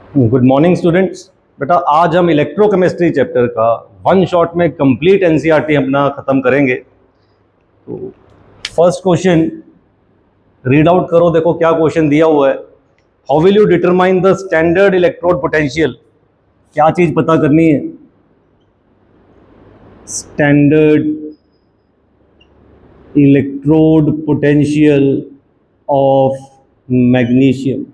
Good morning students. बेटा आज हम इलेक्ट्रोकेमिस्ट्री चैप्टर का वन शॉट में कंप्लीट एनसीईआरटी अपना ख़त्म करेंगे। तो फर्स्ट क्वेश्चन रीड आउट करो, देखो क्या क्वेश्चन दिया हुआ है। How will you determine the standard electrode potential. क्या चीज़ पता करनी है? Standard electrode potential of magnesium.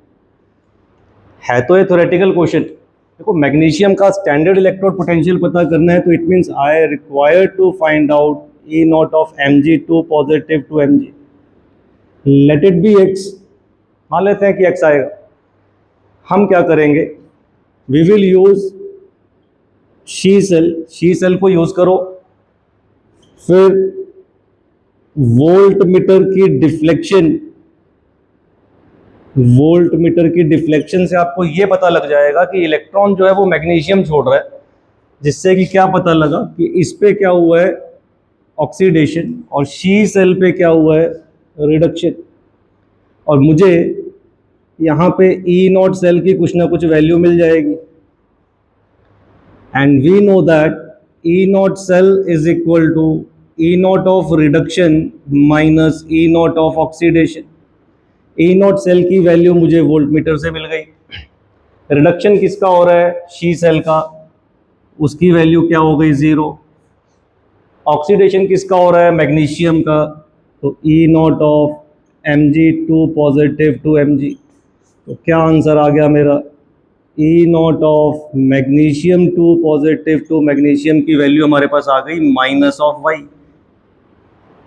है तो ये थ्योरेटिकल क्वेश्चन। देखो मैग्नीशियम का स्टैंडर्ड इलेक्ट्रोड पोटेंशियल पता करना है तो it means I require to find out E not of Mg2 positive to Mg। Let it be x। मान लेते हैं कि x आएगा। हम क्या करेंगे, we will use SHE cell को यूज करो। फिर वोल्ट मीटर की डिफ्लेक्शन से आपको ये पता लग जाएगा कि इलेक्ट्रॉन जो है वो मैग्नीशियम छोड़ रहा है, जिससे कि क्या पता लगा कि इस पे क्या हुआ है, ऑक्सीडेशन, और शी सेल पे क्या हुआ है, रिडक्शन। और मुझे यहाँ पे ई नॉट सेल की कुछ ना कुछ वैल्यू मिल जाएगी। And we know that E not cell is equal to E not of reduction minus E not of oxidation. E not cell की वैल्यू मुझे वोल्टमीटर से मिल गई। रिडक्शन किसका हो रहा है, शी सेल का, उसकी वैल्यू क्या हो गई, 0। ऑक्सीडेशन किसका हो रहा है, मैग्नीशियम का, तो E not of Mg2 positive to Mg। तो क्या आंसर आ गया मेरा, E not of magnesium 2 positive to magnesium की वैल्यू हमारे पास आ गई माइनस ऑफ वाई।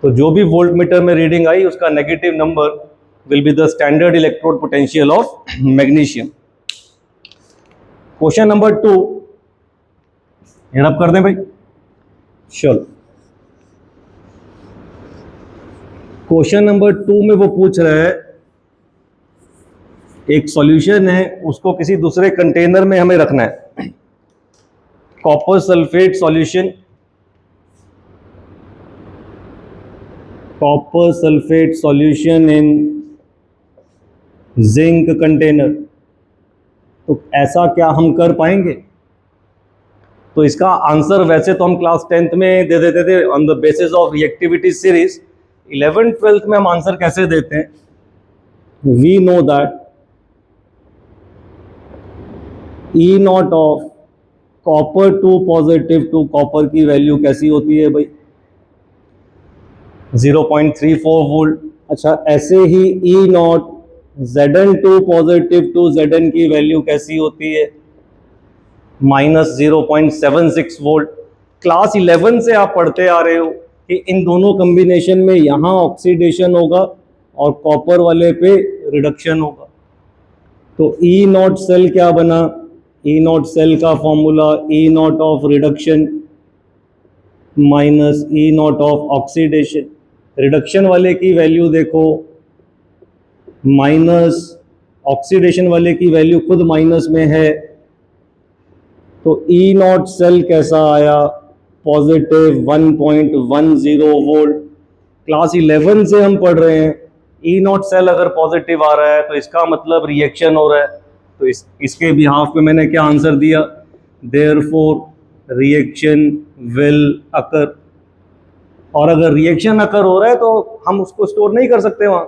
तो जो भी वोल्टमीटर में रीडिंग आई उसका negative number will be the standard electrode potential of magnesium. Question number 2 head-up कर दें भाई, चलो। क्वेश्चन नंबर 2 में वो पूछ रहा है, एक सॉल्यूशन है, उसको किसी दूसरे कंटेनर में हमें रखना है। Copper sulphate solution, copper sulphate solution in zinc container. तो ऐसा क्या हम कर पाएंगे? तो इसका आंसर वैसे तो हम क्लास 10th में दे देते थे on the basis of reactivity series. 11th 12th में हम आंसर कैसे देते हैं, we know that E not of copper 2 positive two copper की वैल्यू कैसी होती है भाई, 0.34 वोल्ट। अच्छा, ऐसे ही E naught Zn2 positive two Zn की वैल्यू कैसी होती है, माइनस 0.76 वोल्ट। क्लास 11 से आप पढ़ते आ रहे हो कि इन दोनों कॉम्बिनेशन में यहाँ ऑक्सीडेशन होगा और कॉपर वाले पे रिडक्शन होगा। तो ई नॉट सेल क्या बना, ई नॉट सेल का formula E not of reduction minus E not of oxidation. Reduction वाले की वैल्यू देखो माइनस, ऑक्सीडेशन वाले की वैल्यू खुद माइनस में है। तो ई नॉट सेल कैसा आया, पॉजिटिव 1.10 वोल्ट। क्लास 11 से हम पढ़ रहे हैं, ई नॉट सेल अगर पॉजिटिव आ रहा है तो इसका मतलब रिएक्शन हो रहा है। तो इसके बिहाफ पे मैंने क्या आंसर दिया, देयरफॉर रिएक्शन विल अकर। और अगर रिएक्शन अकर हो रहा है तो हम उसको स्टोर नहीं कर सकते वहाँ,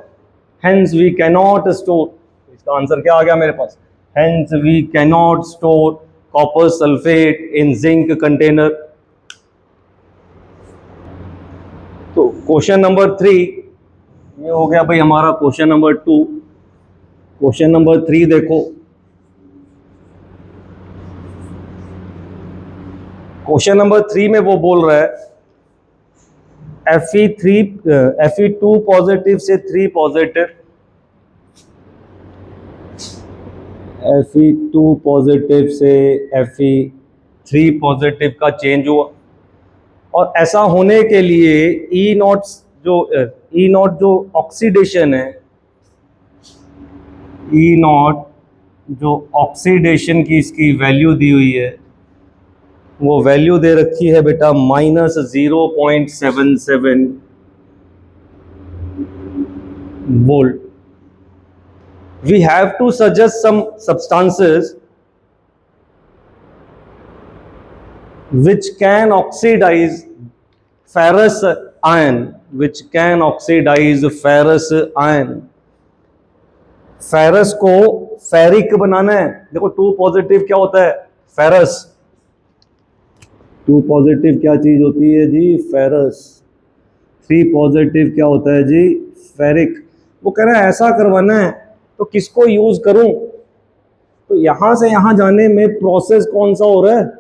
हेंस वी कैनॉट स्टोर। इसका आंसर क्या आ गया मेरे पास, hence we cannot store copper sulphate in zinc container. तो क्वेश्चन नंबर 3 ये हो गया भाई हमारा क्वेश्चन नंबर 2। क्वेश्चन नंबर 3 देखो, क्वेश्चन नंबर 3 में वो बोल रहा है Fe2 पॉजिटिव से 3 पॉजिटिव, Fe2 पॉजिटिव से Fe3 पॉजिटिव का चेंज हुआ। और ऐसा होने के लिए ई नॉट जो ऑक्सीडेशन है, ई नॉट जो ऑक्सीडेशन की इसकी वैल्यू दी हुई है, वो वैल्यू दे रखी है बेटा minus 0.77 volt. We have to suggest some substances which can oxidize ferrous iron, which can oxidize ferrous iron. Ferrous को फेरिक बनाना है, देखो टू पॉजिटिव क्या होता है, फेरस, टू पॉजिटिव क्या चीज होती है जी, फेरस, थ्री पॉजिटिव क्या होता है जी, फेरिक। वो कह रहा है ऐसा करवाना है तो किसको यूज करूं, तो यहां से यहां जाने में प्रोसेस कौन सा हो रहा है,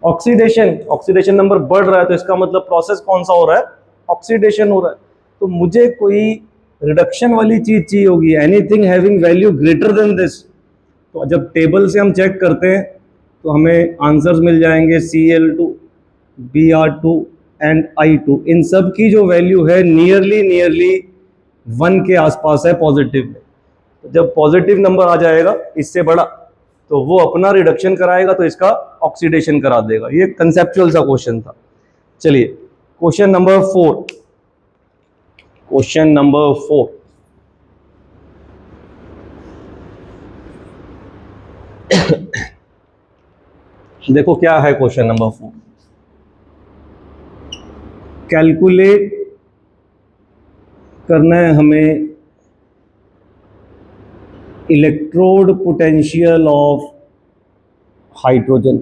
ऑक्सीडेशन, ऑक्सीडेशन नंबर बढ़ रहा है तो इसका मतलब प्रोसेस कौन सा हो रहा है, ऑक्सीडेशन हो रहा है। तो मुझे कोई रिडक्शन वाली चीज चाहिए होगी, anything having value greater than this. तो जब टेबल से हम चेक करते हैं तो हमें आंसर्स मिल जाएंगे Cl2, Br2 एंड I2, इन सब की जो वैल्यू है नियरली 1 के आसपास है पॉजिटिव में। तो जब पॉजिटिव नंबर आ जाएगा इससे बड़ा तो वो अपना रिडक्शन कराएगा तो इसका ऑक्सीडेशन करा देगा। ये कंसेप्चुअल सा क्वेश्चन था। चलिए क्वेश्चन नंबर 4, क्वेश्चन नंबर 4, देखो क्या है क्वेश्चन नंबर 4, कैलकुलेट करना है हमें इलेक्ट्रोड पोटेंशियल ऑफ हाइड्रोजन।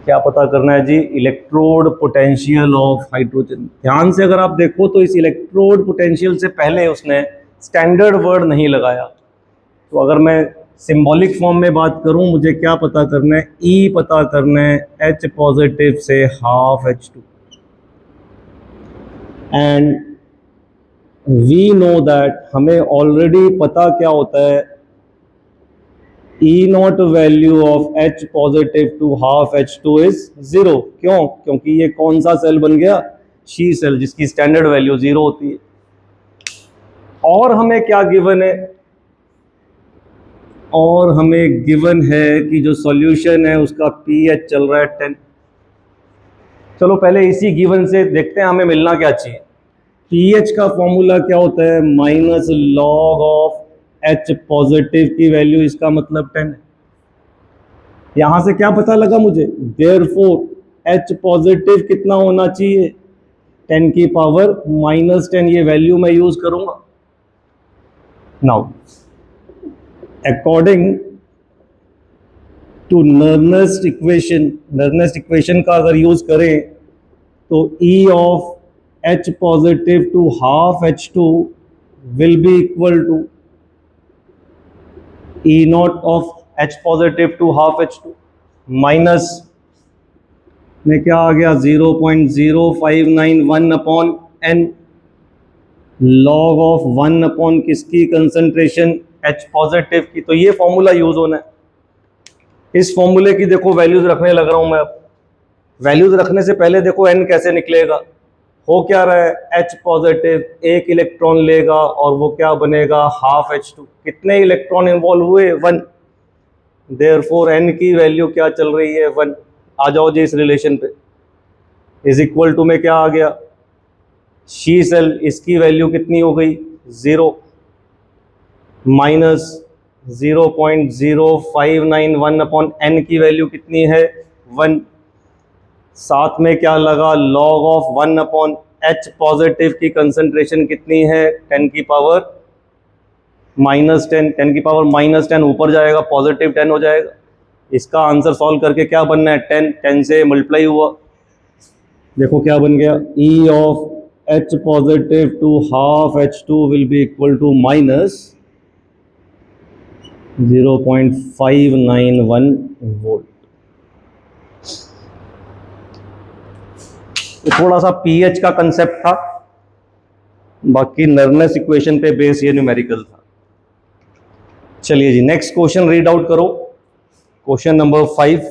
क्या पता करना है जी, इलेक्ट्रोड पोटेंशियल ऑफ हाइड्रोजन। ध्यान से अगर आप देखो तो इस इलेक्ट्रोड पोटेंशियल से पहले उसने स्टैंडर्ड वर्ड नहीं लगाया। तो अगर मैं सिंबॉलिक फॉर्म में बात करूं, मुझे क्या पता करना है, ई पता करना है H पॉजिटिव से half H2, and we know that, हमें ऑलरेडी पता क्या होता है, E not value of H positive to half H2 is 0। क्यों? क्योंकि ये कौन सा सेल बन गया, शी सेल, जिसकी स्टैंडर्ड वैल्यू 0 होती है। और हमें क्या गिवन है, और हमें गिवन है कि जो सॉल्यूशन है उसका pH चल रहा है 10। चलो पहले इसी गिवन से देखते हैं हमें मिलना क्या चाहिए। pH का फॉर्मूला क्या होता है, minus log of H positive की वैल्यू, इसका मतलब 10 है। यहां से क्या पता लगा मुझे, देयरफॉर H पॉजिटिव कितना होना चाहिए, 10 की पावर -10, ये वैल्यू मैं यूज करूंगा। Now according to Nernst equation, Nernst equation का अगर यूज करें तो E of H positive to half H2 will be equal to E naught of H positive to half H2 minus में क्या आ गया 0.0591 upon n, log of 1 upon किसकी, concentration H positive की। तो ये फॉर्मूला यूज होना है। इस फॉर्मूले की देखो वैल्यूज रखने लग रहा हूं मैं अब। वैल्यूज रखने से पहले देखो n कैसे निकलेगा, हो क्या रहा है, H पॉजिटिव एक इलेक्ट्रॉन लेगा और वो क्या बनेगा, हाफ H2। कितने इलेक्ट्रॉन इन्वॉल्व हुए, 1। देयरफॉर n की वैल्यू क्या चल रही है, 1। आ जाओ जी इस रिलेशन पे, इज इक्वल टू में क्या आ गया, शी सेल, इसकी वैल्यू कितनी हो गई, 0, माइनस 0.0591 अपॉन n की वैल्यू कितनी है, 1। साथ में क्या लगा, log of 1 upon H positive की कंसंट्रेशन कितनी है, 10 की पावर -10, 10 की पावर -10 ऊपर जाएगा, पॉजिटिव 10 हो जाएगा। इसका आंसर सॉल्व करके क्या बनना है, 10, 10 से मल्टीप्लाई हुआ, देखो क्या बन गया, E of H positive to half H2 will be equal to minus 0.591 volt. तो थोड़ा सा pH का कंसेप्ट था, बाकी नर्नेस इक्वेशन पे बेस ये न्यूमेरिकल था। चलिए जी नेक्स्ट क्वेश्चन रीड आउट करो, क्वेश्चन नंबर 5।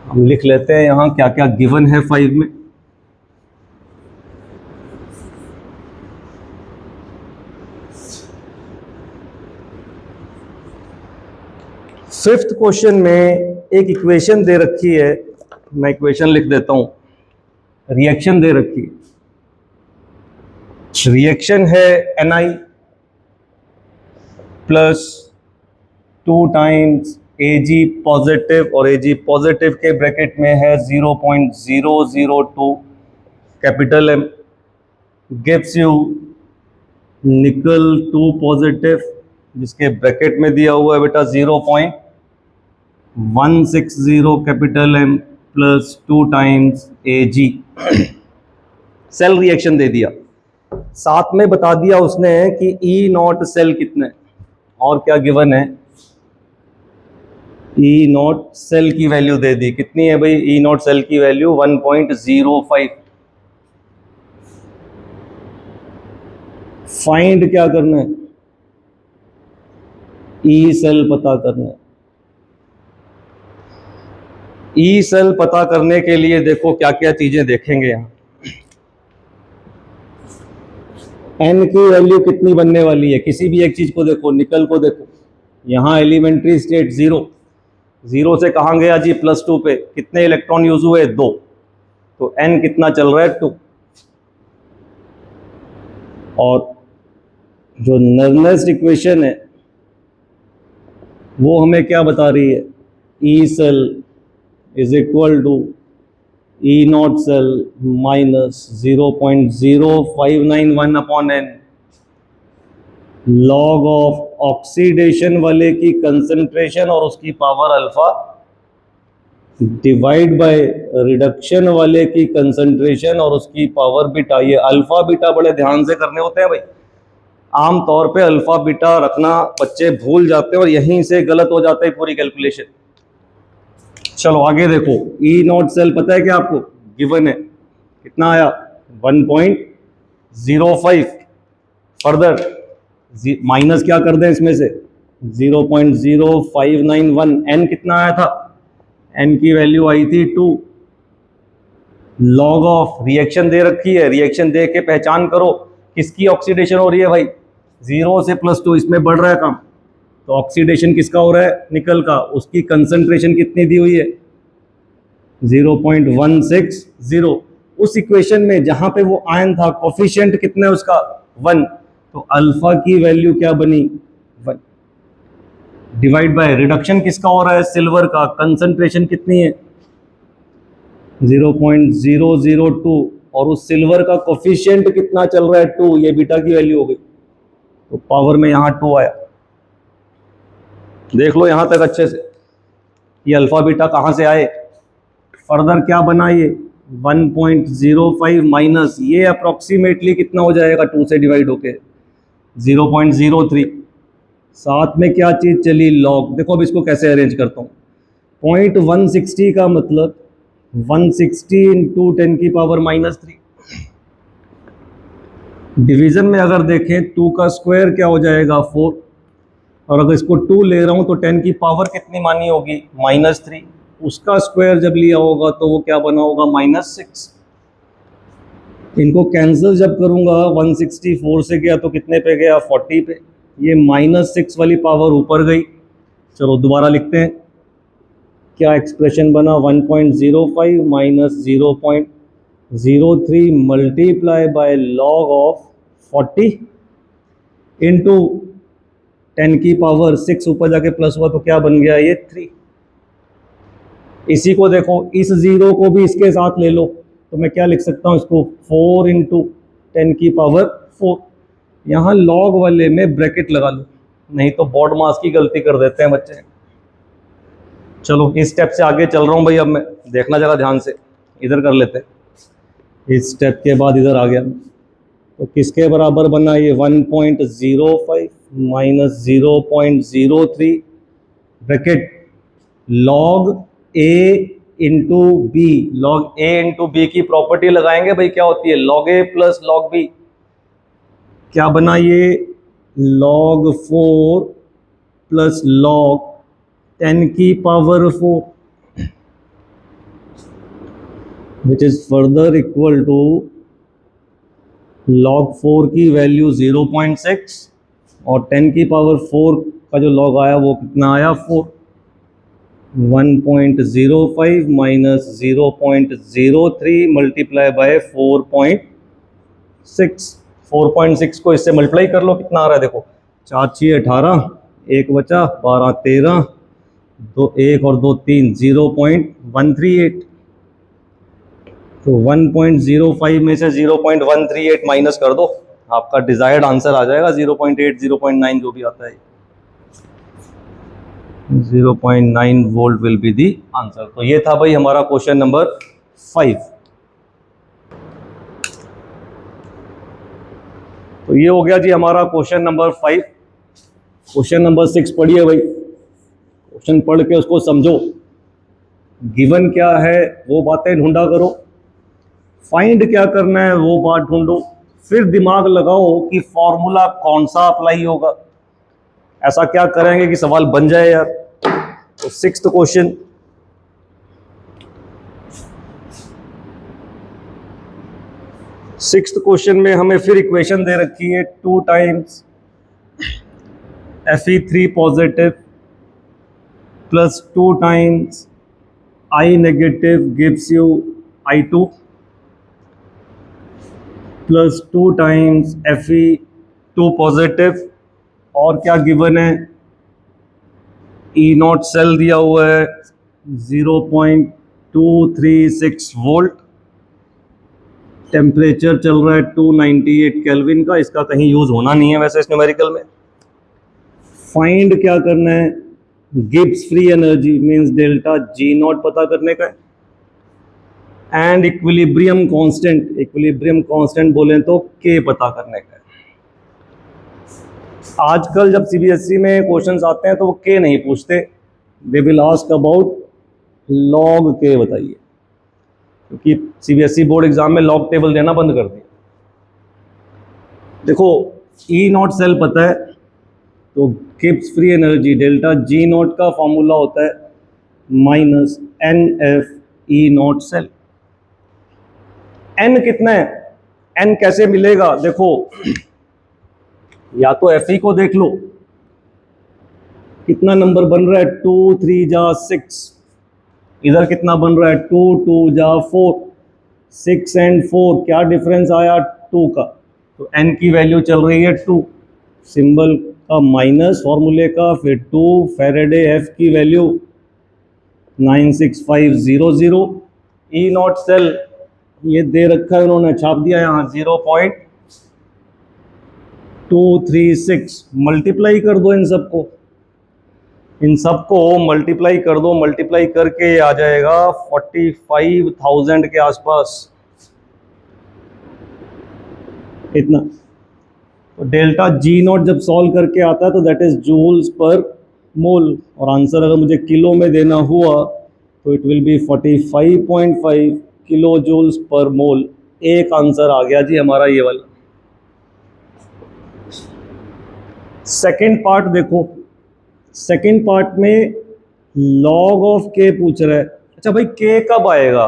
हम लिख लेते हैं यहां क्या क्या गिवन है 5 में। फिफ्थ क्वेश्चन में एक इक्वेशन दे रखी है, मैं इक्वेशन लिख देता हूं, रिएक्शन दे रखी है। रिएक्शन है Ni plus 2 times Ag positive, और Ag पॉजिटिव के ब्रैकेट में है 0.002 कैपिटल M, गिव्स यू निकल 2 पॉजिटिव जिसके ब्रैकेट में दिया हुआ है बेटा 0.160 capital M plus 2 times Ag। Cell reaction दे दिया, साथ में बता दिया उसने कि E नॉट सेल कितने, और क्या गिवन है, E नॉट सेल की वैल्यू दे दी, कितनी है भाई E नॉट सेल की वैल्यू 1.05। फाइंड क्या करना है, ई सेल पता करना है। ई सेल पता करने के लिए देखो क्या क्या चीजें देखेंगे यहां। एन की वैल्यू कितनी बनने वाली है, किसी भी एक चीज को देखो, निकल को देखो, यहां एलिमेंट्री स्टेट 0, 0 से कहां गया जी +2 पे, कितने इलेक्ट्रॉन यूज हुए 2, तो एन कितना चल रहा है 2। और जो नर्नेस्ट इक्वेशन है वो हमें क्या बता रही है, E cell is equal to E not cell minus 0.0591 upon N, log of oxidation वाले की कंसंट्रेशन और उसकी power alpha divide by reduction वाले की कंसंट्रेशन और उसकी पावर बीटा। ये अल्फा बीटा बड़े ध्यान से करने होते हैं भाई, आम तौर पे अल्फा बीटा रखना बच्चे भूल जाते हैं और यहीं से गलत हो जाता है पूरी कैलकुलेशन। चलो आगे देखो, ई नॉट सेल पता है क्या आपको, गिवन है, कितना आया 1.05, फर्दर माइनस क्या कर दें इसमें से 0.0591, एन कितना आया था, एन की वैल्यू आई थी 2, लॉग ऑफ रिएक्शन दे रखी है, रिएक्शन दे के पहचान करो किसकी ऑक्सीडेशन हो रही है भाई, 0 से +2 इसमें बढ़ रहा है काम, तो ऑक्सीडेशन किसका हो रहा है, निकल का, उसकी कंसंट्रेशन कितनी दी हुई है 0.160। उस इक्वेशन में जहां पे वो आयन था कोफिशिएंट कितना है उसका 1, तो अल्फा की वैल्यू क्या बनी 1, डिवाइड बाय रिडक्शन किसका हो रहा है, सिल्वर का, कंसंट्रेशन कितनी है 0.002, और उस सिल्वर का कोफिशिएंट कितना चल रहा है 2, ये बीटा की वैल्यू हो गई, तो पावर में यहां 2 आया। देख लो यहां तक अच्छे से, ये अल्फा बीटा कहां से आए, फर्दर क्या बना ये 1.05 माइनस ये अप्रोक्सीमेटली कितना हो जाएगा 2 से डिवाइड होके 0.03, साथ में क्या चीज चली लॉग। देखो अब इसको कैसे अरेंज करता हूँ, 0.160 का मतलब 160 इंटू 10 की पावर -3, डिवीजन में अगर देखें 2 का स्क्वायर क्या हो जाएगा 4, और अगर इसको 2 ले रहा हूं तो 10 की पावर कितनी मानी होगी -3, उसका स्क्वायर जब लिया होगा तो वो क्या बना होगा -6। इनको कैंसिल जब करूंगा 164 से गया तो कितने पे गया 40 पे, ये -6 वाली पावर ऊपर गई। चलो दोबारा लिखते हैं, क्या एक्सप्रेशन बना 1.05 minus 0.03 multiply by log of 40 into 10 की पावर 6 ऊपर जाके प्लस हुआ तो क्या बन गया ये 3। इसी को देखो, इस 0 को भी इसके साथ ले लो तो मैं क्या लिख सकता हूँ इसको 4 इंटू 10 की पावर 4, यहाँ लॉग वाले में ब्रैकेट लगा लो, नहीं तो बोर्ड मास की गलती कर देते हैं बच्चे। चलो इस स्टेप से आगे चल रहा हूँ भाई, अब मैं देखना जरा ध्यान से, इधर कर लेते हैं, इस स्टेप के बाद इधर आ गया तो किसके बराबर बना ये 1.05 minus 0.03 bracket log A into B, log A into B की प्रॉपर्टी लगाएंगे भाई, क्या होती है log A plus log B, क्या बना ये लॉग 4 प्लस लॉग 10 की power 4 which is further equal to log 4 की वैल्यू 0.6 और 10 की पावर 4 का जो log आया वो कितना आया 4, 1.05 माइनस 0.03 मल्टीप्लाई बाय 4.6, 4.6 को इससे मल्टीप्लाई कर लो कितना आ रहा है देखो, 4 6 18, एक बचा, 12 13, दो एक और दो तीन, 0.138। तो 1.05 में से 0.138 माइनस कर दो, आपका डिजायर्ड आंसर आ जाएगा 0.8 0.9 जो भी आता है, 0.9 volt will be the answer. तो ये था भाई हमारा क्वेश्चन नंबर 5। तो ये हो गया जी हमारा क्वेश्चन नंबर 5। क्वेश्चन नंबर 6 पढ़िए भाई, क्वेश्चन पढ़ के उसको समझो, गिवन क्या है वो बातें ढूंढा करो, फाइंड क्या करना है वो बात ढूंढो, फिर दिमाग लगाओ कि फॉर्मूला कौन सा अप्लाई होगा। ऐसा क्या करेंगे कि सवाल बन जाए यार। तो 6th क्वेश्चन, में हमें फिर इक्वेशन दे रखी है 2 times Fe3 positive plus 2 times I negative gives you I2 plus 2 times Fe2 positive, और क्या गिवन है, E नॉट सेल दिया हुआ है 0.236 वोल्ट, टेम्परेचर चल रहा है 298 केल्विन का, इसका कहीं यूज होना नहीं है वैसे इस न्यूमेरिकल में। फाइंड क्या करना है, Gibbs free energy means delta G not पता करने का है, एंड इक्विलिब्रियम कांस्टेंट बोलें तो के पता करने का है। आजकल जब सीबीएसई में क्वेश्चंस आते हैं तो वो के नहीं पूछते, they will ask about log के बताइए, क्योंकि सीबीएसई बोर्ड एग्जाम में लॉग टेबल देना बंद कर दिया। देखो ई नॉट सेल पता है, तो Gibbs free energy delta G not का फॉर्मूला होता है minus N F E not cell. N कितना है, एन कैसे मिलेगा, देखो या तो एफ ई को देख लो, कितना नंबर बन रहा है 2 3 जा 6, इधर कितना बन रहा है 2 2 जा 4, 6 एंड 4 क्या डिफरेंस आया 2 का, तो एन की वैल्यू चल रही है 2, सिंबल का माइनस फॉर्मूले का, फिर 2 फैराडे एफ की वैल्यू 96500। ई नॉट सेल ये दे रखा है उन्होंने, छाप दिया यहाँ 0.236, मल्टीप्लाई कर दो इन सबको मल्टीप्लाई कर दो, मल्टीप्लाई करके आ जाएगा 45,000 के आसपास इतना। तो डेल्टा जी नॉट जब सॉल्व करके आता है तो दैट इज जूल्स पर मोल, और आंसर अगर मुझे किलो में देना हुआ तो it will be 45.5 kilo joules per mole. एक आंसर आ गया जी हमारा ये वाला। सेकेंड पार्ट देखो, सेकेंड पार्ट में लॉग ऑफ के पूछ रहा है। अच्छा भाई के कब आएगा,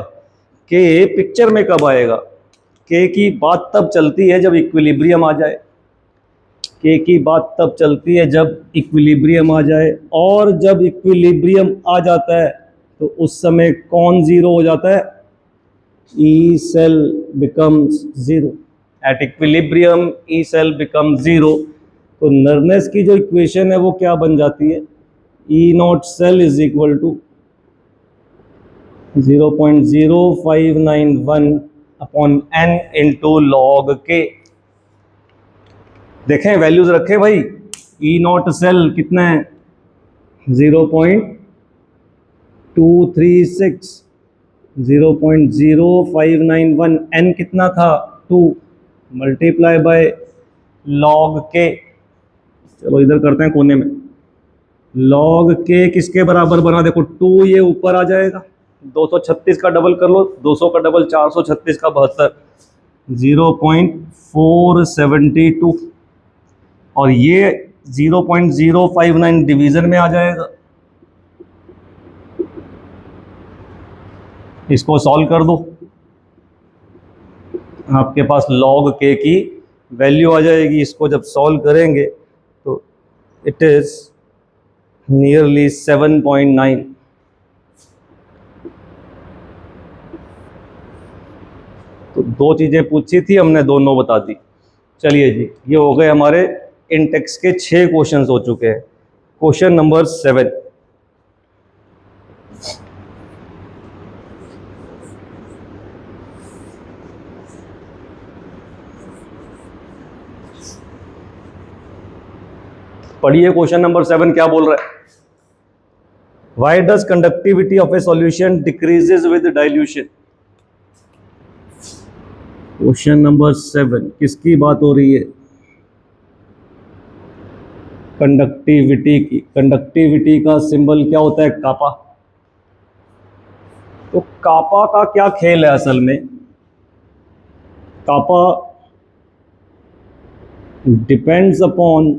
के पिक्चर में कब आएगा, के की बात तब चलती है जब इक्विलिब्रियम आ जाए, के की बात तब चलती है जब इक्विलिब्रियम आ जाए, और जब इक्विलिब्रियम आ जाता है तो उस समय कौन जीरो हो जाता है, E cell becomes zero, at equilibrium E cell become zero. तो नर्नेस की जो इक्वेशन है वो क्या बन जाती है, E not cell is equal to 0.0591 upon n into log के। देखें वैल्यूज रखें भाई, ई नॉट सेल कितना है 0.236, 0.0591, एन कितना था 2, मल्टीप्लाई बाय लॉग के। चलो इधर करते हैं कोने में, लॉग के किसके बराबर बना, देखो 2 ये ऊपर आ जाएगा, 236 का डबल कर लो, 200 का डबल 436 का 72, 0.472, और ये 0.059 डिवीजन में आ जाएगा। इसको सॉल्व कर दो, आपके पास लॉग के की वैल्यू आ जाएगी। इसको जब सॉल्व करेंगे तो इट इज नियरली 7.9। तो दो चीजें पूछी थी हमने, दोनों बता दी। चलिए जी, ये हो गए हमारे इन टेक्स्ट के 6 क्वेश्चंस हो चुके हैं। क्वेश्चन नंबर 7, पढ़िए। क्वेश्चन नंबर 7 क्या बोल रहा है? Why does conductivity of A solution decreases with dilution? Question number 7 किसकी बात हो रही है? कंडक्टिविटी की। कंडक्टिविटी का सिंबल क्या होता है? कापा। तो कापा का क्या खेल है असल में? Kappa depends upon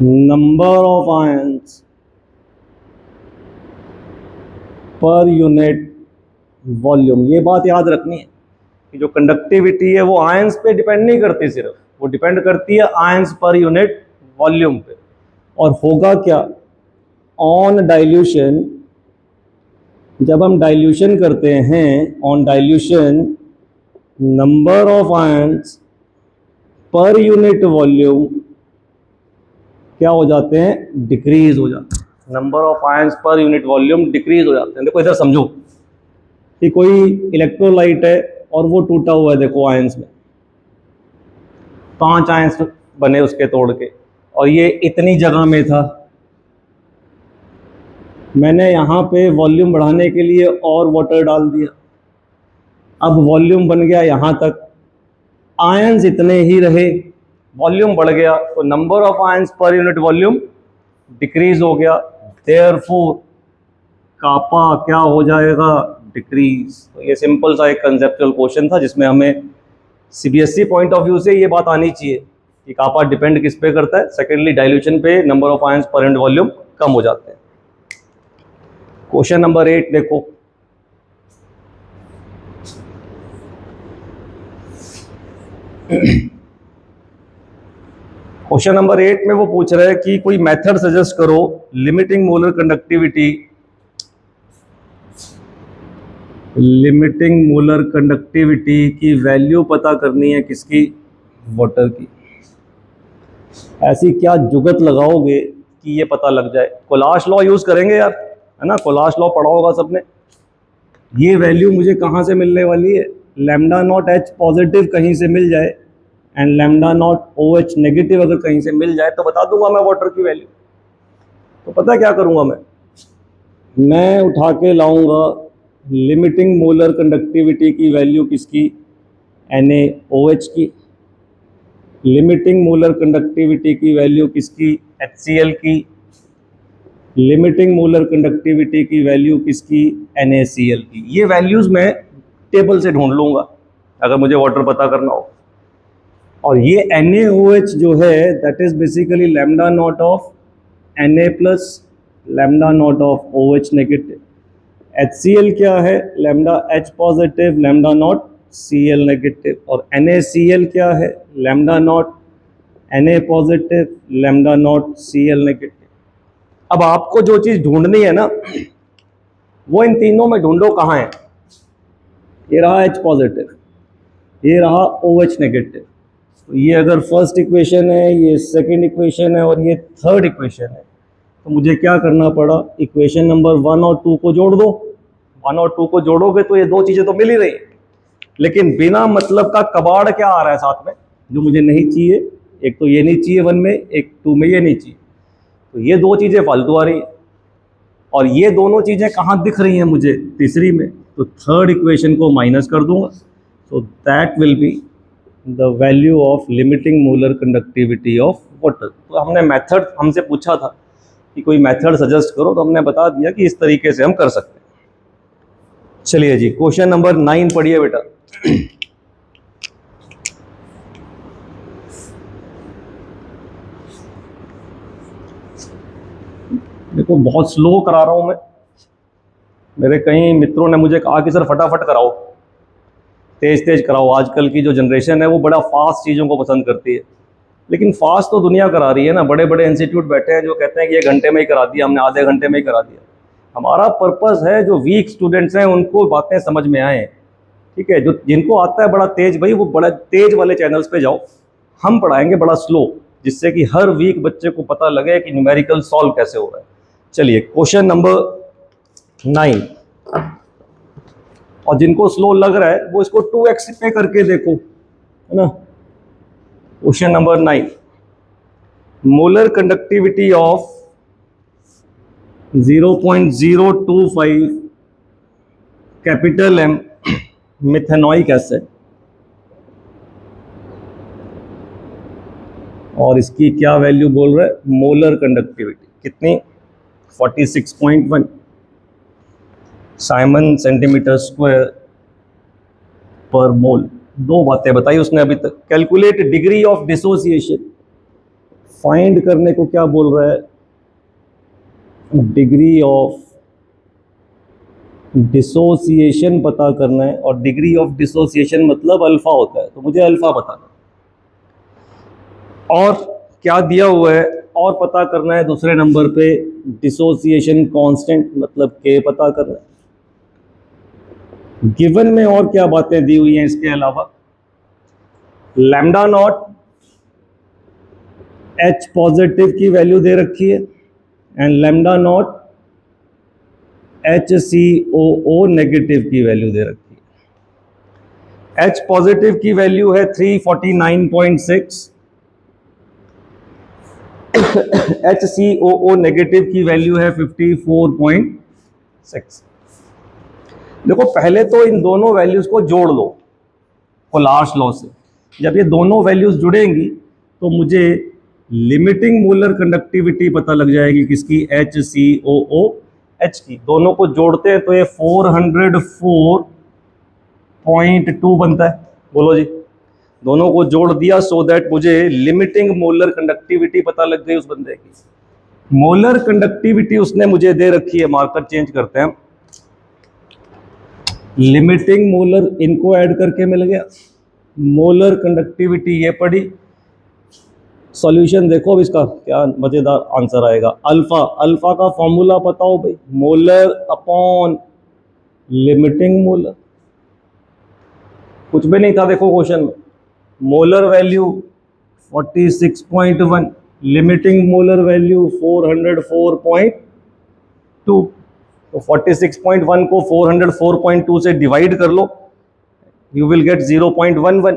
number of ions per unit volume. ये बात याद रखनी है कि जो कंडक्टिविटी है वो आयंस पे डिपेंड नहीं करती, सिर्फ वो डिपेंड करती है आयंस पर यूनिट वॉल्यूम पे। और होगा क्या? ऑन डाइल्यूशन, जब हम डाइल्यूशन करते हैं, on dilution number of ions per unit volume क्या हो जाते हैं? डिक्रीज हो जाते हैं। Number of ions per unit volume decrease हो जाते हैं। देखो इधर समझो कि कोई इलेक्ट्रोलाइट है और वो टूटा हुआ है, देखो आयंस में 5 आयंस बने उसके तोड़ के, और ये इतनी जगह में था। मैंने यहाँ पे वॉल्यूम बढ़ाने के लिए और वाटर डाल दिया, अब वॉल्यूम बन गया यहाँ तक, आयंस इतने ही रहे, वॉल्यूम बढ़ गया तो number of ions per unit volume decrease हो गया। देयरफॉर कापा क्या हो जाएगा? डिक्रीज। तो ये सिंपल सा एक कंसेप्चुअल क्वेश्चन था जिसमें हमें सीबीएसई पॉइंट ऑफ व्यू से ये बात आनी चाहिए कि कापा डिपेंड किस पे करता है। सेकेंडली डाइल्यूशन पे number of ions per unit volume कम हो जाते हैं। क्वेश्चन नंबर 8 देखो, क्वेश्चन नंबर 8 में वो पूछ रहे हैं कि कोई मेथड सजेस्ट करो limiting molar conductivity, limiting molar conductivity की वैल्यू पता करनी है किसकी? वाटर की। ऐसी क्या जुगत लगाओगे कि ये पता लग जाए? कोलाश लॉ यूज करेंगे यार, है ना? कोलाश लॉ पढ़ा होगा सबने। ये वैल्यू मुझे कहाँ से मिलने वाली है? लैम्डा नॉट एच पॉजिटिव कहीं से मिल जाए and lambda not O H negative अगर कहीं से मिल जाए तो बता दूंगा मैं वाटर की वैल्यू। तो पता क्या करूंगा मैं उठा के लाऊंगा लिमिटिंग मोलर कंडक्टिविटी की वैल्यू किसकी? NaOH की। लिमिटिंग मोलर कंडक्टिविटी की वैल्यू किसकी? HCl की। लिमिटिंग मोलर कंडक्टिविटी की वैल्यू किसकी? NaCl की। ये वैल्यूज मैं टेबल से ढूंढ लूंगा अगर मुझे वाटर पता करना हो। और ये NaOH जो है that is basically lambda naught of Na plus lambda naught of OH negative. HCl क्या है? Lambda H positive lambda naught Cl negative. और NaCl क्या है? Lambda naught Na positive lambda naught Cl negative. अब आपको जो चीज़ ढूंढनी है ना वो इन तीनों में ढूंढो कहाँ है। ये रहा H पॉजिटिव, ये रहा OH नेगेटिव। तो ये अगर फर्स्ट इक्वेशन है, ये सेकंड इक्वेशन है और ये थर्ड इक्वेशन है, तो मुझे क्या करना पड़ा? इक्वेशन नंबर 1 और 2 को जोड़ दो। 1 और 2 को जोड़ोगे तो ये दो चीज़ें तो मिल ही रही, लेकिन बिना मतलब का कबाड़ क्या आ रहा है साथ में जो मुझे नहीं चाहिए। एक तो ये नहीं चाहिए 1 में, एक 2 में ये नहीं चाहिए, तो ये दो चीज़ें फालतू आ रही है। और ये दोनों चीज़ें कहाँ दिख रही हैं मुझे? तीसरी में। तो थर्ड इक्वेशन को माइनस कर दूंगा, so that will be the value of limiting molar conductivity of water. तो हमने मेथड, हमसे पूछा था कि कोई मेथड सजेस्ट करो, तो हमने बता दिया कि इस तरीके से हम कर सकते हैं। चलिए जी, क्वेश्चन नंबर 9 पढ़िए बेटा। देखो बहुत स्लो करा रहा हूं मैं, मेरे कई मित्रों ने मुझे कहा कि सर फटाफट कराओ, तेज तेज कराओ। आजकल की जो जनरेशन है वो बड़ा फास्ट चीज़ों को पसंद करती है, लेकिन फास्ट तो दुनिया करा रही है ना। बड़े बड़े इंस्टीट्यूट बैठे हैं जो कहते हैं कि 1 घंटे में ही करा दिया हमने, आधे घंटे में ही करा दिया। हमारा पर्पस है जो वीक स्टूडेंट्स हैं उनको बातें समझ में आए, ठीक है? जो जिनको आता है बड़ा तेज, भाई वो बड़ा तेज वाले चैनल्स पे जाओ, हम पढ़ाएंगे बड़ा स्लो। जिससे कि हर वीक बच्चे को पता लगे कि न्यूमेरिकल सॉल्व कैसे हो रहा है। चलिए क्वेश्चन नंबर 9, और जिनको स्लो लग रहा है वो इसको 2x पे करके देखो, है ना। Question number 9, molar conductivity of 0.025 capital M methanoic acid, और इसकी क्या वैल्यू बोल रहा है, मोलर कंडक्टिविटी कितनी, 46.1 साइमन सेंटीमीटर स्क्वायर पर मोल। दो बातें बताई उसने अभी तक। Calculate degree of dissociation, find करने को क्या बोल रहा है, डिग्री ऑफ डिसोसिएशन पता करना है, और डिग्री ऑफ डिसोसिएशन मतलब अल्फा होता है, तो मुझे अल्फा बताना। और क्या दिया हुआ है, और पता करना है दूसरे नंबर पे डिसोसिएशन कांस्टेंट मतलब के पता करना है। गिवन में और क्या बातें दी हुई हैं इसके अलावा, लैम्डा नॉट H पॉजिटिव की वैल्यू दे रखी है, and lambda not HCOO negative की वैल्यू दे रखी है। H पॉजिटिव की वैल्यू है 349.6, HCOO नेगेटिव की वैल्यू है 54.6। देखो पहले तो इन दोनों वैल्यूज को जोड़ लो कोलार्स लॉ से। जब ये दोनों वैल्यूज जुड़ेंगी तो मुझे लिमिटिंग मोलर कंडक्टिविटी पता लग जाएगी किसकी, HCOOH की। दोनों को जोड़ते हैं तो ये 404.2 बनता है। बोलो जी, दोनों को जोड़ दिया सो दैट मुझे लिमिटिंग मोलर कंडक्टिविटी पता लग गई उस बंदे की। मोलर कंडक्टिविटी उसने मुझे दे रखी है, मार्कर चेंज करते हैं, लिमिटिंग मोलर, इनको ऐड करके मिल गया मोलर कंडक्टिविटी, ये पड़ी। सॉल्यूशन देखो अब इसका क्या मजेदार आंसर आएगा। अल्फा, अल्फा का फॉर्मूला बताओ भाई, मोलर अपॉन लिमिटिंग मोलर। कुछ भी नहीं था देखो क्वेश्चन में, molar value 46.1, limiting molar value 404.2, तो 46.1 को 404.2 से डिवाइड कर लो, यू विल गेट 0.11।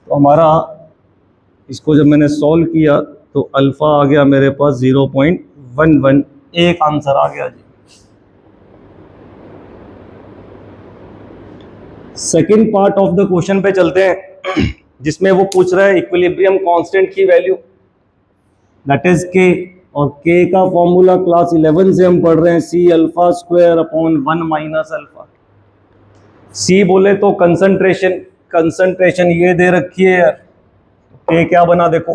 तो हमारा इसको जब मैंने सॉल्व किया तो अल्फा आ गया मेरे पास 0.11, एक आंसर आ गया जी। Second part of the question पे चलते हैं, जिसमें वो पूछ रहा है इक्विलिब्रियम कांस्टेंट की वैल्यू, दैट इज के, और के का फॉर्मूला क्लास 11 से हम पढ़ रहे हैं, C alpha square upon 1 minus alpha. C बोले तो कंसंट्रेशन, कंसंट्रेशन ये दे रखी है यार, के क्या बना देखो,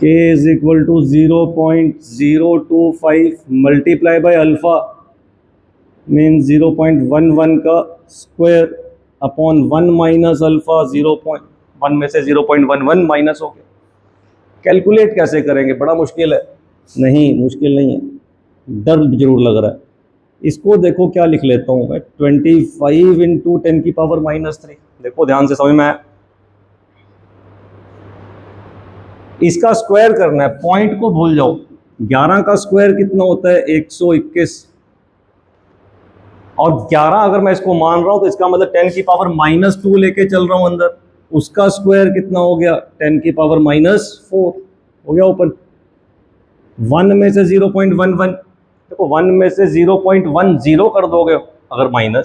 K is equal to 0.025 multiply by alpha mean 0.11 का स्क्वायर अपॉन 1 माइनस अल्फा, 0.1 में से 0.11 माइनस हो गया। कैलकुलेट कैसे करेंगे, बड़ा मुश्किल है। नहीं मुश्किल नहीं है, डर जरूर लग रहा है। इसको देखो क्या लिख लेता हूँ मैं, 25 इंटू 10 की पावर -3। देखो ध्यान से समझ में आया, इसका स्क्वायर करना है, पॉइंट को भूल जाओ। 11 का स्क्वायर कितना होता है, 121, और 11 अगर मैं इसको मान रहा हूं तो इसका मतलब 10 की पावर -2 लेके चल रहा हूं अंदर, उसका स्क्वायर कितना हो गया, 10 की पावर -4 हो गया ऊपर। 1 में से 0.11, देखो 1 में से 0.10 कर दोगे अगर -1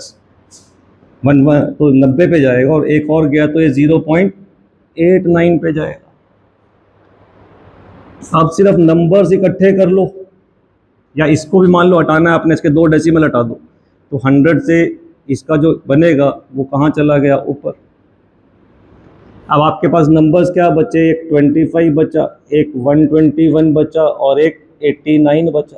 तो 90 पे जाएगा, और एक और गया तो ये 0.89 पे जाएगा। अब सिर्फ नंबर्स इकट्ठे कर लो, या इसको भी मान लो हटाना है अपने, इसके 2 डेसिमल हटा दो, तो 100 से इसका जो बनेगा वो कहाँ चला गया, ऊपर। अब आपके पास नंबर्स क्या बचे, एक 25 बचा, एक 121 बचा, और एक 89 बचा।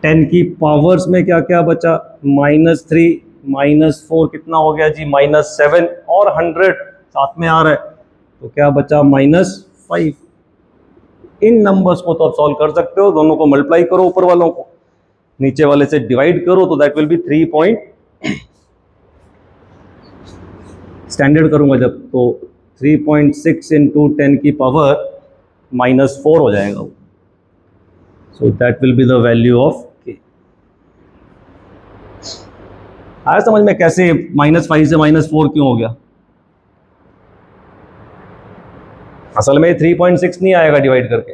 10 की पावर्स में क्या क्या बचा, -3, -4 कितना हो गया जी, -7, और 100 साथ में आ रहा है तो क्या बचा, -5। इन नंबर्स को तो आप सॉल्व कर सकते हो, दोनों को मल्टीप्लाई करो, ऊपर वालों को नीचे वाले से डिवाइड करो, तो दैट विल बी 3 स्टैंडर्ड करूंगा जब तो 3.6 इंटू 10 की पावर -4 हो जाएगा वो। So that will be the value of के। आया समझ में कैसे -5 से -4 क्यों हो गया? असल में 3.6 नहीं आएगा डिवाइड करके,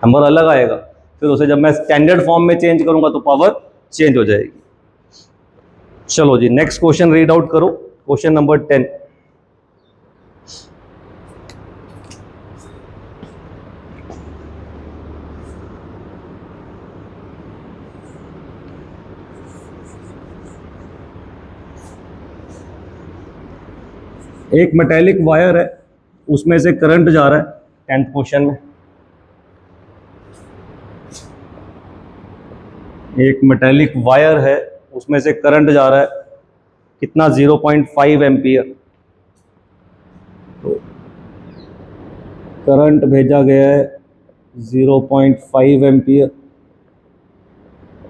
नंबर अलग आएगा। फिर उसे जब मैं स्टैंडर्ड फॉर्म में चेंज करूंगा तो पावर चेंज हो जाएगी। चलो जी, नेक्स्ट क्वेश्चन रीड आउट करो। Question number 10। एक मेटेलिक वायर है, उसमें से करंट जा रहा है 10th क्वेश्चन में। एक मेटेलिक वायर है, उसमें से करंट जा रहा है कितना? 0.5 एम्पियर। तो करंट भेजा गया है 0.5 एम्पियर,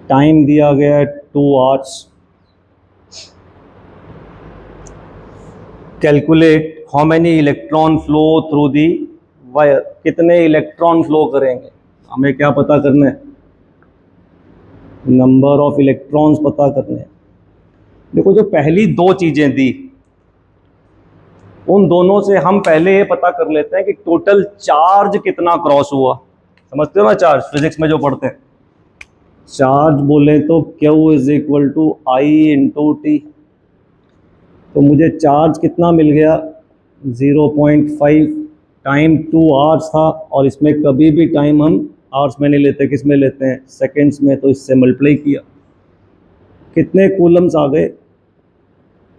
टाइम दिया गया है 2 hours. Calculate how many electron flow through the wire. कितने इलेक्ट्रॉन फ्लो करेंगे, हमें क्या पता करना है? नंबर ऑफ इलेक्ट्रॉन्स पता करने हैं। देखो, जो पहली दो चीजें दी, उन दोनों से हम पहले ये पता कर लेते हैं कि टोटल चार्ज कितना क्रॉस हुआ। समझते हो ना, चार्ज फिजिक्स में जो पढ़ते हैं, चार्ज बोले तो Q is equal to I into T. तो मुझे चार्ज कितना मिल गया? 0.5। टाइम 2 आवर्स था, और इसमें कभी भी टाइम हम आवर्स में नहीं लेते, किस में लेते हैं? सेकेंड्स में। तो इससे मल्टीप्लाई किया, कितने कूलम्स आ गए?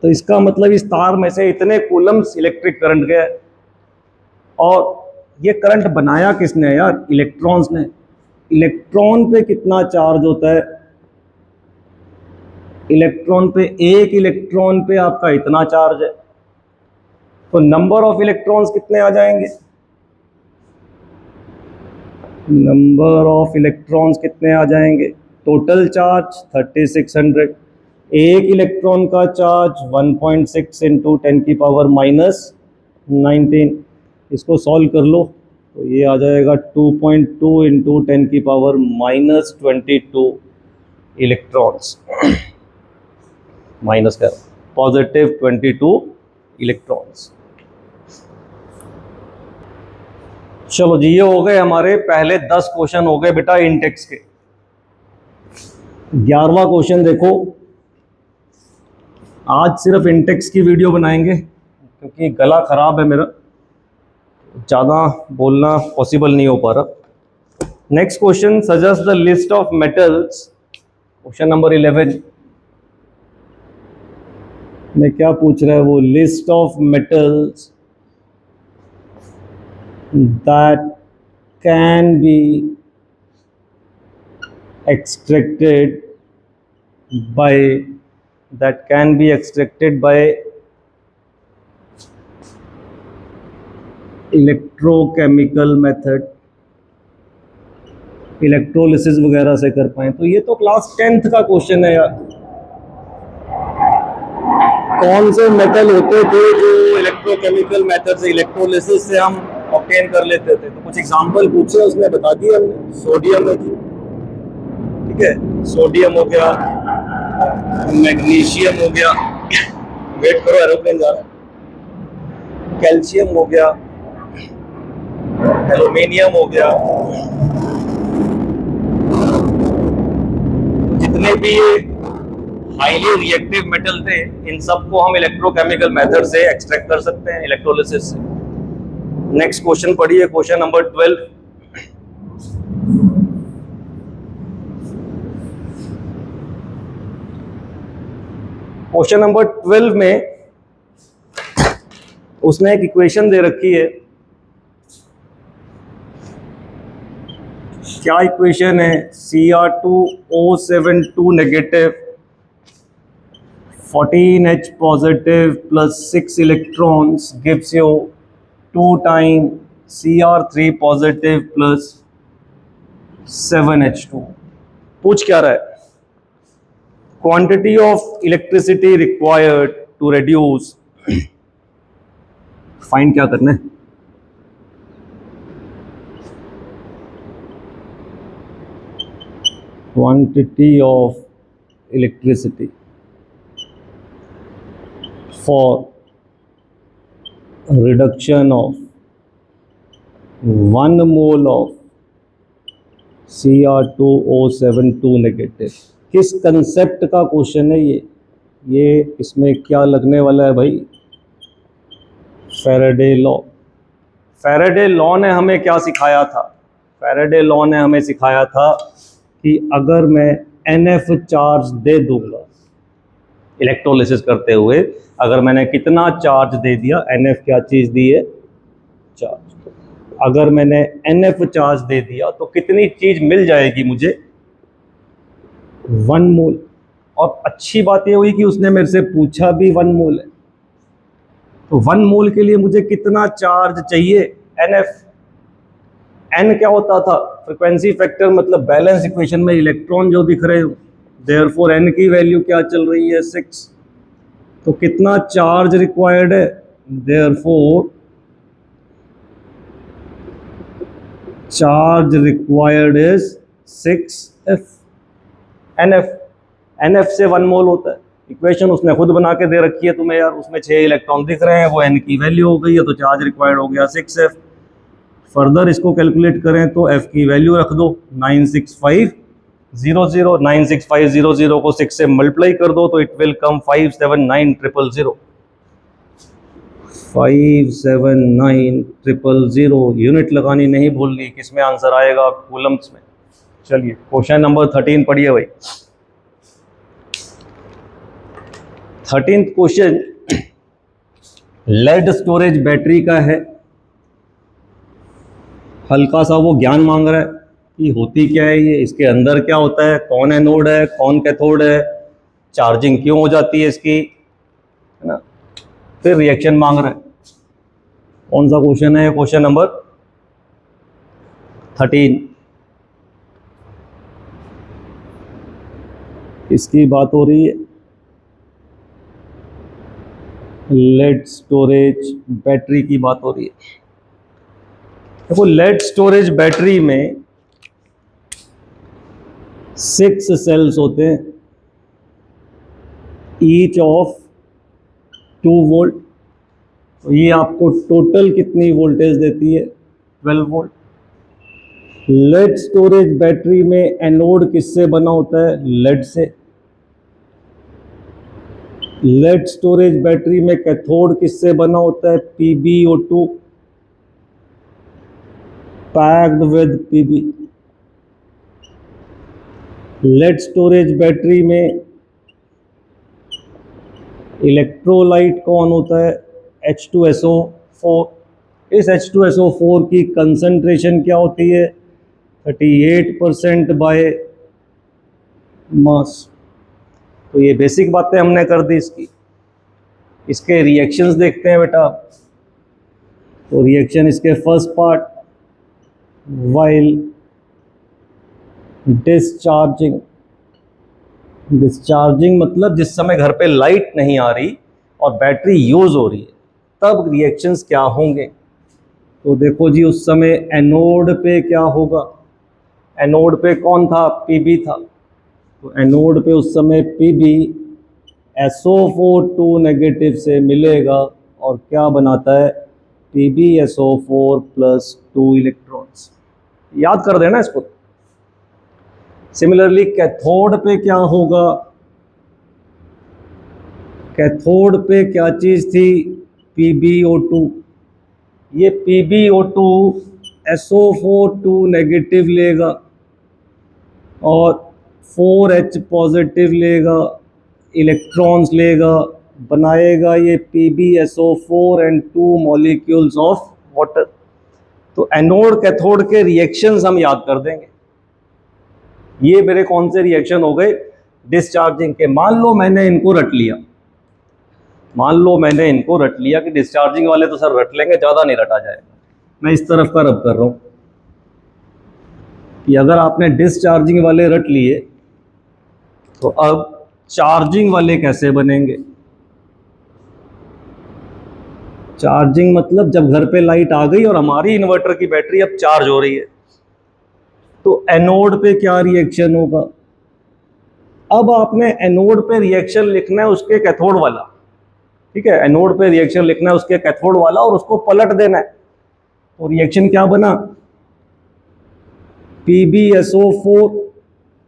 तो इसका मतलब इस तार में से इतने कूलम्स इलेक्ट्रिक करंट गया। और ये करंट बनाया किसने यार? इलेक्ट्रॉन्स ने। इलेक्ट्रॉन पे कितना चार्ज होता है? इलेक्ट्रॉन पे, एक इलेक्ट्रॉन पे आपका इतना चार्ज है। तो नंबर ऑफ इलेक्ट्रॉन्स कितने आ जाएंगे? नंबर ऑफ इलेक्ट्रॉन्स कितने आ जाएंगे? Total charge 3600। एक इलेक्ट्रॉन का चार्ज 1.6 इंटू 10 की पावर -19। इसको सॉल्व कर लो तो ये आ जाएगा 2.2 इंटू 10 की पावर -22 इलेक्ट्रॉन्स। माइनस कर पॉजिटिव 22 इलेक्ट्रॉन्स। चलो जी, ये हो गए हमारे पहले 10 क्वेश्चन हो गए बेटा इंटेक्स के। 11वां क्वेश्चन देखो। आज सिर्फ इंटेक्स की वीडियो बनाएंगे क्योंकि गला खराब है मेरा, ज़्यादा बोलना पॉसिबल नहीं हो पा रहा। Next question, suggest the list of metals. Question number 11 में क्या पूछ रहा है वो? List of metals that can be extracted by electrochemical method, electrolysis वगैरह से कर पाए। तो ये तो क्लास 10th का क्वेश्चन है यार। कौन से मेटल होते थे जो इलेक्ट्रोकेमिकल मेथड से, इलेक्ट्रोलिसिस से हम ऑब्टेन कर लेते थे? तो कुछ एग्जांपल पूछे, उसमें बता दिया हमने। सोडियम है, ठीक है, सोडियम हो गया, मैग्नीशियम हो गया, वेट करो एरोप्लेन जा रहा है, कैल्शियम हो गया, एल्यूमिनियम हो गया। जितने भी हाईली रिएक्टिव मेटल थे, इन सबको हम इलेक्ट्रोकेमिकल मेथड से एक्सट्रैक्ट कर सकते हैं, इलेक्ट्रोलिसिस से। नेक्स्ट क्वेश्चन पढ़िए, क्वेश्चन नंबर 12। क्वेश्चन नंबर 12 में उसने एक इक्वेशन दे रखी है। क्या इक्वेशन है? Cr2O72 negative 14H positive plus 6 electrons gives you 2 time Cr3 positive plus 7H2। पूछ क्या रहा है? Quantity of electricity required to reduce find क्या करना है? Quantity of electricity for reduction of 1 mole of Cr2O72 negative. किस concept का question है ये इसमें क्या लगने वाला है भाई? Faraday law. फैराडे लॉ ने हमें क्या सिखाया था? फैराडे लॉ ने हमें सिखाया था कि अगर मैं NF चार्ज दे दूंगा इलेक्ट्रोलिसिस करते हुए, अगर मैंने कितना चार्ज दे दिया, NF क्या चीज़ दी है? चार्ज। अगर मैंने NF चार्ज दे दिया तो कितनी चीज़ मिल जाएगी मुझे? 1 मोल। और अच्छी बात ये हुई कि उसने मेरे से पूछा भी 1 मोल है, तो 1 मोल के लिए मुझे कितना चार्ज चाहिए? NF। N क्या होता था? फ्रिक्वेंसी फैक्टर, मतलब बैलेंस इक्वेशन में इलेक्ट्रॉन जो दिख रहे हो, देयरफॉर N की वैल्यू क्या चल रही है? 6। तो कितना चार्ज रिक्वायर्ड है? Therefore charge required is 6F। NF से 1 मोल होता है। इक्वेशन उसने खुद बना के दे रखी है तुम्हें यार, उसमें 6 इलेक्ट्रॉन दिख रहे हैं, वो N की वैल्यू हो गई है, तो चार्ज रिक्वायर्ड हो गया 6F। फर्दर इसको कैलकुलेट करें तो F की वैल्यू रख दो 96500। 96500 को 6 से मल्टीप्लाई कर दो तो इट विल कम 579000। 579000 यूनिट लगानी नहीं भूलनी। किसमें आंसर आएगा? कूलम्स में। चलिए क्वेश्चन नंबर 13 पढ़िए भाई। 13th question lead storage battery का है। हल्का सा वो ज्ञान मांग रहा है कि होती क्या है ये, इसके अंदर क्या होता है, कौन एनोड है, कौन कैथोड है, चार्जिंग क्यों हो जाती है इसकी, है ना। फिर रिएक्शन मांग रहा है। कौन सा क्वेश्चन है? Question number 13। इसकी बात हो रही है लेड स्टोरेज बैटरी की बात हो रही है। देखो लेड स्टोरेज बैटरी में 6 सेल्स होते हैं, ईच ऑफ 2 वोल्ट। तो ये आपको टोटल कितनी वोल्टेज देती है? 12 वोल्ट। लेड स्टोरेज बैटरी में एनोड किससे बना होता है? लेड से। लेड स्टोरेज बैटरी में कैथोड किससे बना होता है? PbO2 packed with Pb। Lead storage battery में इलेक्ट्रोलाइट कौन होता है? H2SO4। इस H2SO4 की कंसंट्रेशन क्या होती है? 38% बाय मास। तो ये बेसिक बातें हमने कर दी इसकी। इसके रिएक्शंस देखते हैं बेटा। तो रिएक्शन इसके first part, while discharging. Discharging मतलब जिस समय घर पे लाइट नहीं आ रही और बैटरी यूज हो रही है, तब रिएक्शंस क्या होंगे। तो देखो जी, उस समय एनोड पे क्या होगा? एनोड पे कौन था? Pb था। तो एनोड पे उस समय Pb SO4 नेगेटिव से मिलेगा और क्या बनाता है? PbSO4 plus 2 electrons. याद कर देना इसको। सिमिलरली कैथोड पे क्या होगा? कैथोड पे क्या चीज़ थी? PbO2। ये PbO2 SO4 नेगेटिव लेगा और 4H पॉजिटिव लेगा, इलेक्ट्रॉन्स लेगा, बनाएगा ये PbSO4 and 2 molecules of water. तो एनोड कैथोड के रिएक्शंस हम याद कर देंगे। ये मेरे कौन से रिएक्शन हो गए? डिस्चार्जिंग के। मान लो मैंने इनको रट लिया, मान लो मैंने इनको रट लिया कि डिस्चार्जिंग वाले तो सर रट लेंगे, ज़्यादा नहीं रटा जाएगा। मैं इस तरफ का रब कर रहा हूँ कि अगर आपने डिस्चार्जिंग वाले रट लिए तो अब चार्जिंग वाले कैसे बनेंगे? चार्जिंग मतलब जब घर पे लाइट आ गई और हमारी इन्वर्टर की बैटरी अब चार्ज हो रही है, तो एनोड पे क्या रिएक्शन होगा। अब आपने एनोड पे रिएक्शन लिखना है उसके कैथोड वाला, ठीक है, एनोड पे रिएक्शन लिखना है उसके कैथोड वाला और उसको पलट देना है। तो रिएक्शन क्या बना, PbSO4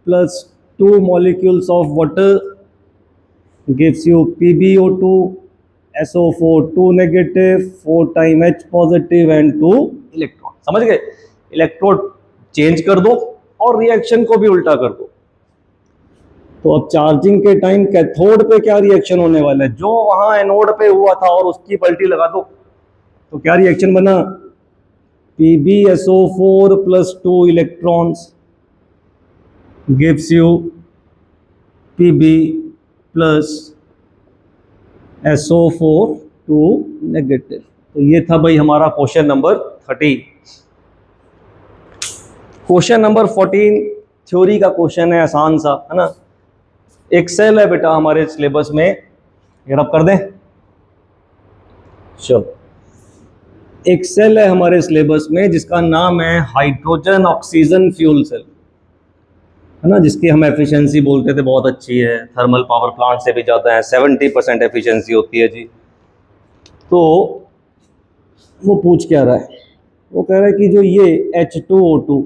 plus 2 molecules of water gives you PbO2 SO4 2 negative 4 time H positive and 2 electron. समझ गए, इलेक्ट्रोड चेंज कर दो और रिएक्शन को भी उल्टा कर दो। तो अब चार्जिंग के टाइम कैथोड पे क्या रिएक्शन होने वाला है, जो वहां एनोड पे हुआ था और उसकी पलटी लगा दो। तो क्या रिएक्शन बना, PbSO4 plus 2 electrons gives you Pb plus SO4 2 negative. तो ये था भाई हमारा question number 13। Question number 14 theory का क्वेश्चन है, आसान सा है ना। एक सेल है बेटा हमारे सिलेबस में, ये रब कर दें। चलो, एक सेल है हमारे सिलेबस में जिसका नाम है हाइड्रोजन ऑक्सीजन फ्यूल सेल, है ना, जिसकी हम एफिशिएंसी बोलते थे बहुत अच्छी है, थर्मल पावर प्लांट से भी ज़्यादा है, 70% एफिशिएंसी होती है जी। तो वो पूछ क्या रहा है, वो कह रहा है कि जो ये H2O2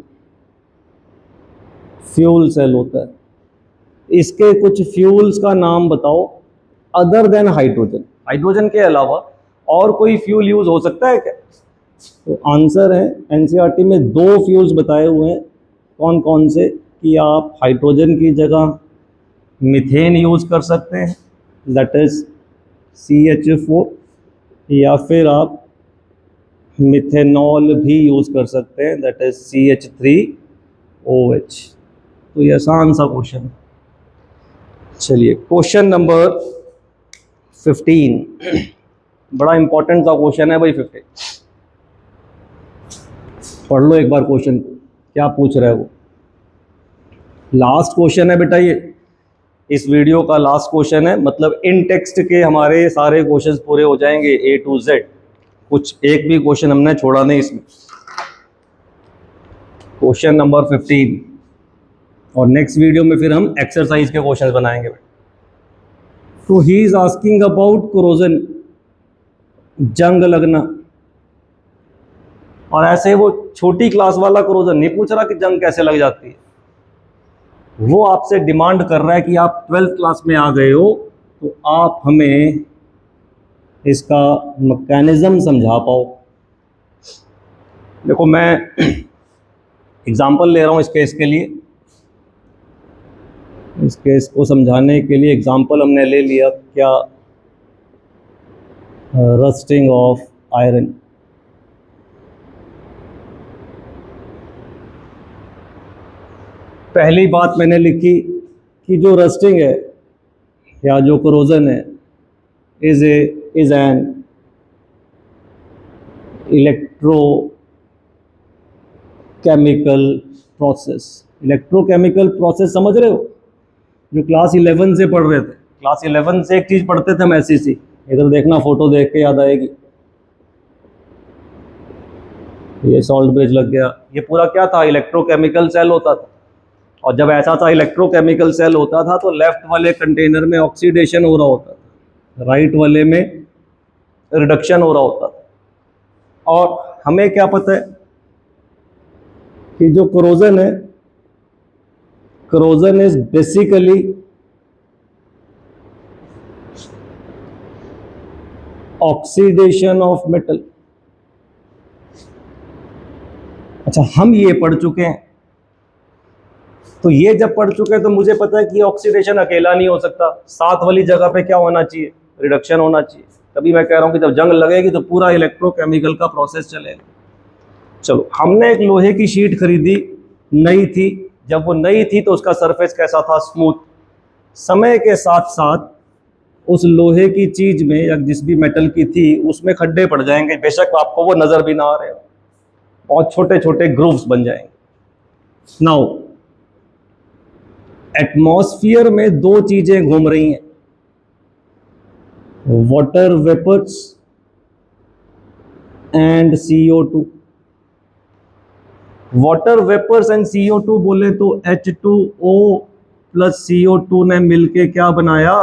फ्यूल सेल होता है, इसके कुछ फ्यूल्स का नाम बताओ अदर देन हाइड्रोजन। हाइड्रोजन के अलावा और कोई फ्यूल यूज हो सकता है क्या। तो आंसर है, एनसीईआरटी में 2 फ्यूल्स बताए हुए हैं, कौन कौन से, कि आप हाइड्रोजन की जगह मीथेन यूज कर सकते हैं, दैट इज CH4, या फिर आप मिथेनॉल भी यूज कर सकते हैं, दैट इज CH3OH। तो ये आसान सा क्वेश्चन है। चलिए क्वेश्चन नंबर 15, बड़ा इंपॉर्टेंट सा क्वेश्चन है भाई 15। पढ़ लो एक बार क्वेश्चन को, क्या पूछ रहा है वो। लास्ट क्वेश्चन है बेटा ये, इस वीडियो का लास्ट क्वेश्चन है, मतलब इन टेक्स्ट के हमारे सारे क्वेश्चंस पूरे हो जाएंगे A to Z, कुछ एक भी क्वेश्चन हमने छोड़ा नहीं इसमें। क्वेश्चन नंबर 15, और नेक्स्ट वीडियो में फिर हम एक्सरसाइज के क्वेश्चन बनाएंगे। तो he is asking about corrosion, जंग लगना, और ऐसे वो छोटी क्लास वाला कोरोजन नहीं पूछ रहा कि जंग कैसे लग जाती है, वो आपसे डिमांड कर रहा है कि आप 12th क्लास में आ गए हो तो आप हमें इसका मैकेनिज्म समझा पाओ। देखो मैं एग्जाम्पल ले रहा हूँ इस केस के लिए, इस केस को समझाने के लिए एग्जाम्पल हमने ले लिया क्या, रस्टिंग ऑफ आयरन। पहली बात मैंने लिखी कि जो रस्टिंग है या जो कोरोजन है is an electrochemical process. Electrochemical process समझ रहे हो, जो क्लास 11 से पढ़ रहे थे। क्लास 11 से एक चीज़ पढ़ते थे हम ऐसी सी, इधर देखना फोटो देख के याद आएगी। ये सॉल्ट ब्रिज लग गया, ये पूरा क्या था, इलेक्ट्रोकेमिकल सेल होता था। और जब ऐसा था इलेक्ट्रोकेमिकल सेल होता था तो लेफ्ट वाले कंटेनर में ऑक्सीडेशन हो रहा होता था, राइट वाले में रिडक्शन हो रहा होता था। और हमें क्या पता है कि जो कोरोजन है, corrosion is basically oxidation of metal. अच्छा, हम ये पढ़ चुके हैं, तो ये जब पढ़ चुके हैं तो मुझे पता है कि ऑक्सीडेशन अकेला नहीं हो सकता, साथ वाली जगह पे क्या होना चाहिए, रिडक्शन होना चाहिए। तभी मैं कह रहा हूं कि जब जंग लगेगी तो पूरा इलेक्ट्रोकेमिकल का प्रोसेस चलेगा। चलो, हमने एक लोहे की शीट खरीदी, नई थी। जब वो नई थी तो उसका सरफेस कैसा था, स्मूथ। समय के साथ साथ उस लोहे की चीज में या जिस भी मेटल की थी उसमें खड्डे पड़ जाएंगे, बेशक आपको वो नजर भी ना आ रहे हो, बहुत छोटे छोटे ग्रूव्स बन जाएंगे। नाउ एटमॉस्फेयर में 2 चीजें घूम रही हैं, water vapours and CO2। Water vapours and CO2 बोले तो H2O प्लस CO2 ने मिलके क्या बनाया,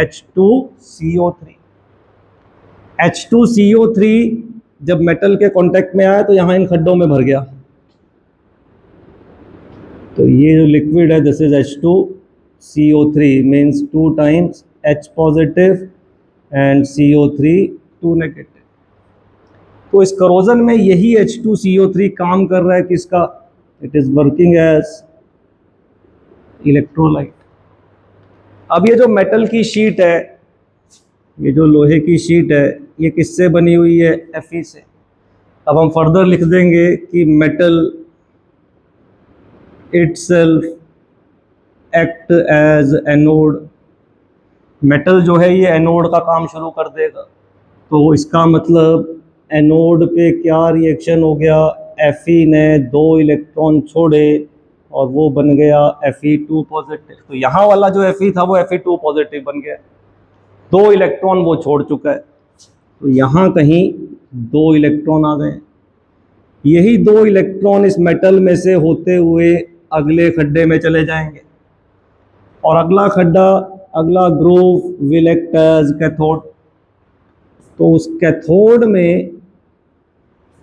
H2CO3। H2CO3 जब मेटल के कांटेक्ट में आया तो यहां इन खड्डों में भर गया, तो ये जो लिक्विड है this is H2CO3 means 2 times H positive and CO3 2 negative. तो इस करोजन में यही H2CO3 काम कर रहा है किसका, it is working as electrolyte. अब ये जो मेटल की शीट है, ये जो लोहे की शीट है, ये किससे बनी हुई है, Fe से। अब हम फर्दर लिख देंगे कि metal itself act as anode. Metal जो है ये एनोड का काम शुरू कर देगा, तो इसका मतलब एनोड पे क्या रिएक्शन हो गया, Fe ने 2 इलेक्ट्रॉन छोड़े और वो बन गया Fe2 पॉजिटिव। तो यहाँ वाला जो Fe था वो Fe2 पॉजिटिव बन गया, 2 इलेक्ट्रॉन वो छोड़ चुका है, तो यहाँ कहीं 2 इलेक्ट्रॉन आ गए। यही 2 इलेक्ट्रॉन इस मेटल में से होते हुए अगले खड्डे में चले जाएंगे, और अगला खड्डा, अगला groove will act as cathode. तो उस कैथोड में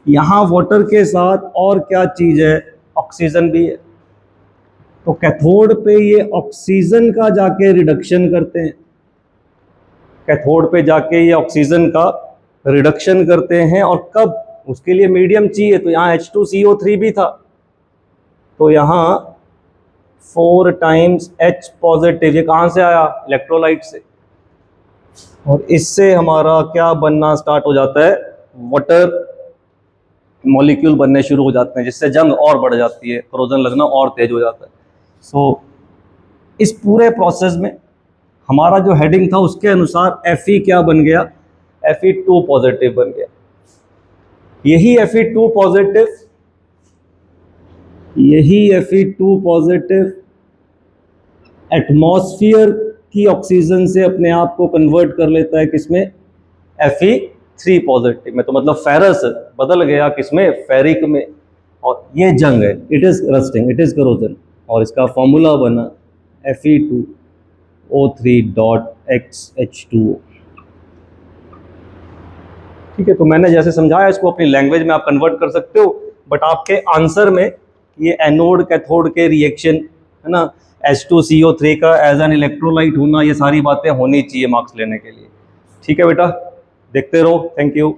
यहाँ वाटर के साथ और क्या चीज़ है, ऑक्सीजन भी है। तो कैथोड पे ये ऑक्सीजन का जाके रिडक्शन करते हैं, कैथोड पे जाके ये ऑक्सीजन का रिडक्शन करते हैं, और कब, उसके लिए मीडियम चाहिए, तो यहाँ H2CO3 भी था, तो यहाँ 4 टाइम्स H पॉजिटिव, ये कहाँ से आया, इलेक्ट्रोलाइट से, और इससे हमारा क्या बनना स्टार्ट हो जाता है, वाटर मॉलिक्यूल बनने शुरू हो जाते हैं, जिससे जंग और बढ़ जाती है, करोजन लगना और तेज हो जाता है। सो इस पूरे प्रोसेस में हमारा जो हेडिंग था उसके अनुसार Fe क्या बन गया, Fe2 पॉजिटिव बन गया। यही Fe2 पॉजिटिव, यही Fe2 पॉजिटिव एटमॉस्फेयर की ऑक्सीजन से अपने आप को कन्वर्ट कर लेता है किसमें, Fe3 पॉजिटिव में। तो मतलब फेरस बदल गया किसमें, फेरिक में, और ये जंग है, it is rusting, it is corrosion, और इसका फॉर्मूला बना Fe2O3.XH2O। ठीक है, तो मैंने जैसे समझाया इसको अपनी लैंग्वेज में आप कन्वर्ट कर सकते हो, बट आपके आंसर में ये एनोड कैथोड के रिएक्शन है ना, H2CO3 का एज एन इलेक्ट्रोलाइट होना, ये सारी बातें होनी चाहिए मार्क्स लेने के लिए। ठीक है बेटा, देखते रहो, थैंक यू।